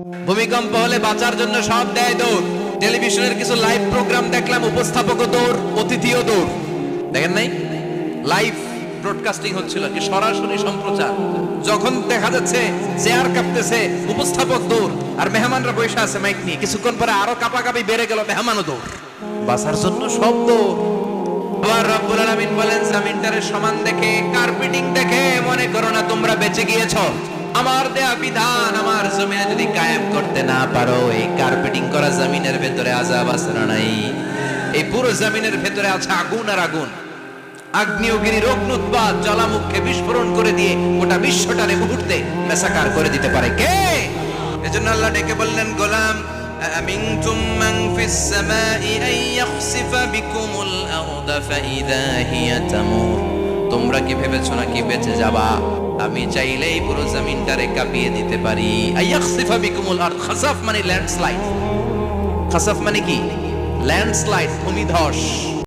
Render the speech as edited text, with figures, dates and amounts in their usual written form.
ভূমিকম্প হলে বাঁচার জন্য সব দেয় দৌড়। টেলিভিশনের কিছু লাইভ প্রোগ্রাম দেখলাম, উপস্থাপকও দৌড়, অতিথিও দৌড়। দেখেন নাই? লাইভ ব্রডকাস্টিং হচ্ছিল, কি সরাসরি সম্প্রচার। যখন দেখা যাচ্ছে চেয়ার কাঁপতেছে, উপস্থাপক দৌড়, আর মেহমানরা বসে আছে মাইক নিয়ে। কিছুক্ষণ পরে আরো কাঁপাকাঁপি বেড়ে গেল, মেহমানও দৌড়। বাঁচার জন্য সব দৌড়। আবার রব্বুল আলামিন বলেন, জমিনটারে সমান দেখে, কার্পেটিং দেখে মনে করো না তোমরা বেঁচে গিয়েছো। আমার দেয়া বিধান আমার জমিনে যদি কায়েম করতে না পারো, এই কার্পেটিং করা জমিনের ভেতরে আযাব আছে না নাই? এই পুরো জমিনের ভেতরে আছে আগুন আর আগুন। আগ্নেয়গিরির অগ্নুৎপাত জ্বালামুখে বিস্ফোরণ করে দিয়ে গোটা বিশ্বটারে মুহূর্তে মেসাকার করে দিতে পারে কে? এজন্য আল্লাহ ডেকে বললেন, গোলাম আমিনতুম মান ফিস সামাই আন ইয়াখসিফা বিকুমুল আরদা ফাইদা হিয়া তামুর। তোমরা কি ভেবেছো নাকি বেঁচে যাবা? আমি চাইলেই পুরো জমিনটারে কাঁপিয়ে দিতে পারি। আইয়াখসিফা বিকুমুল আরদ, খাসাফ মানে ল্যান্ডস্লাইড। খাসাফ মানে কি? ল্যান্ডস্লাইড, ভূমিধস।